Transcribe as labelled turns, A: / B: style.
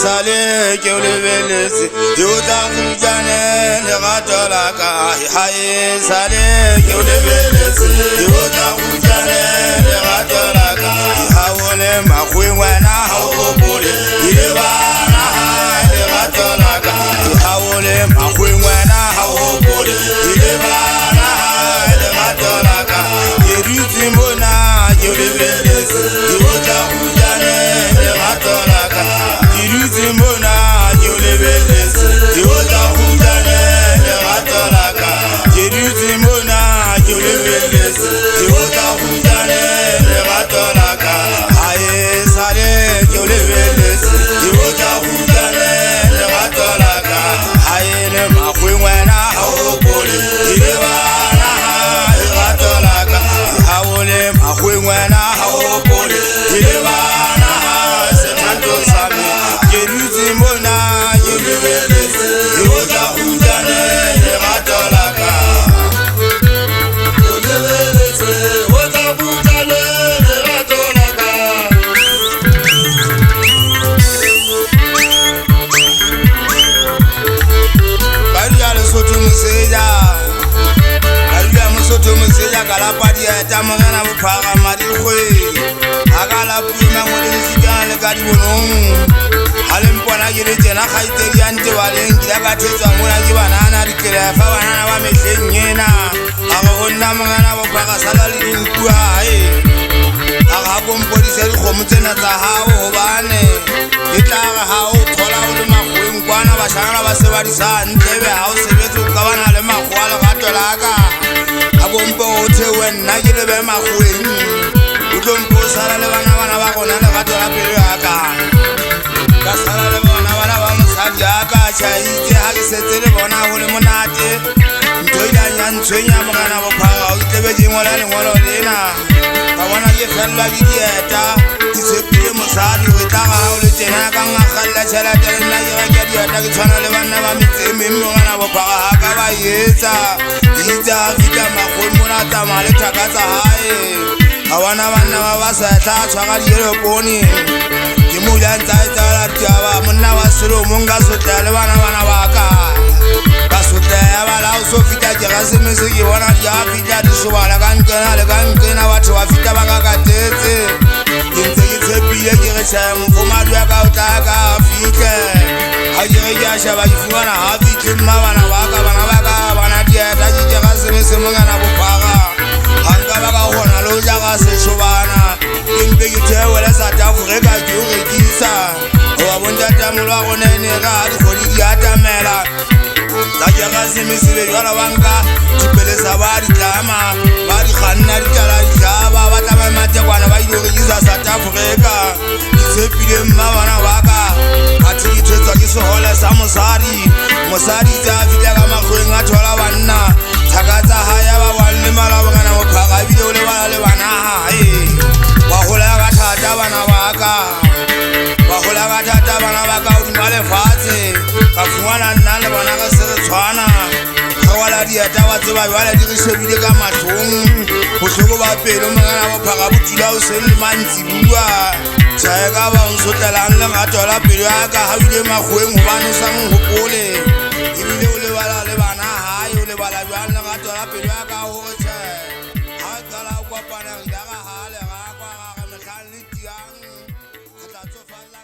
A: sale ke o lebeletse yo tla kgutjane lerato la ka hae sale ke o lebeletse yo tla kgutjane lerato la ka ha o le makgweng wena ha o gopole ile bana lerato la ka ha o le makgweng wena ha o gopole ile bana lerato la ka ke dutse mona ke o lebeletse yo tla kgutjane lerato la ka ke dutse mona ke o lebeletse yo tla kgutjane lerato la ka ke dutse mona ke o lebeletse yo tla kgutjane lerato la ka hae sale ke o lebeletse yo tla kgutjane lerato la ka hae le makgweng wena ha o gopole ile bana lerato la ka ha o le makgweng wena ha o gopole ile bana sethanto sa me ke dutse mona ke o lebeletse yo tla kgutjane lerato la ka o lebeletse o tla kgutjane lerato la ka Badia Lesotho Moseja Badia Mosotho Moseja ka la padi ya tamana bophara madikgwe aga la pima ngole sika le ka dibonong hale mpona ke le tsena khaitedi ante baleng ke ka thetsa mona ke banana dikela fa banana ba mehleng yena aga honna mongana bophara sala le dinkua aga kompodisa dikgomo tsena tsa hao hobane e tla ga ha o thola o le magweng kwana ba shangana ba sebadisa ntebe ha o sebetse ka bana le magwa le gato la ka a bompo o thewe nna ke le be magweng o tlo sala le bana ba gona le gato la pelo ya ka ka sala le bona bana ba mosadi ya ka chaitse ha ke setse le bona ho le monate ntho ila nyantshwenya mogana bophara o itlebe dingwala lengwalo lena ba bona ke fellwa ke dieta ke tshepile mosadi o tla ga o le tena ka ngakgalla tšhelete le nna ke reka dieta ke tshwana le banna ba metsemeng mogana bophara ha ka ba etsa itse a fita makgoni mona tsamaya le thaka tsa hae ga bona banna ba ba sa tla tshwara dielepone ke moulantsa e tsala ditaba monna wa selomong ka sotla le bana ba ka ka sotla ya bala o so fita ke ga semese ke bona di a fita di sobala ka nkena le ka nkena batho ba fita ba ka katetse ke ntse ke tshepile ke re tšhae mofomadi ya ka o tla ka fitlhe ga ke re ke a shaba ke fumana ga fitlhe mma bana ba ka bana dieta ke ke ga semese mongana bophara ga nka ba ka gona le o ja ga sešobana empe ke theowele South Africa ke o rekisa goba bontatamolo wa gona ene ga dikgodi di atamela tsa ke ga semesebe jwala banka dipelesa ba ditlama ba dikganna ditala ditlaba ba tlama matekwana ba ile o rekisa South Africa ke tshepile mma bana ba ka gathe ke thetswa ke segole sa mosadi tse a fitlha ka makgweng a thola banna thaka tsa haya ba wanle mala bogana bophara ebile o lebala le bana hae ba gola ka thata bana ba ka hodima lefatshe ka fungwana nna le bona ka se re tshwana ga wala dieta wa tseba jwale di re shebile ka matlhong botlhoko ba pelo mogana bophara botula o se le mantsi bua tšhae ka ba nsotlelang le gato la pelo ya ka ga bile magweng gobane o sa ngopole ebile o lebala le bana hae o lebala jwang le gato la pelo ya ka gore tšhae ga tsala o kopana re daga gale ga kwa gage metlhang le tiang ga tla tsofalla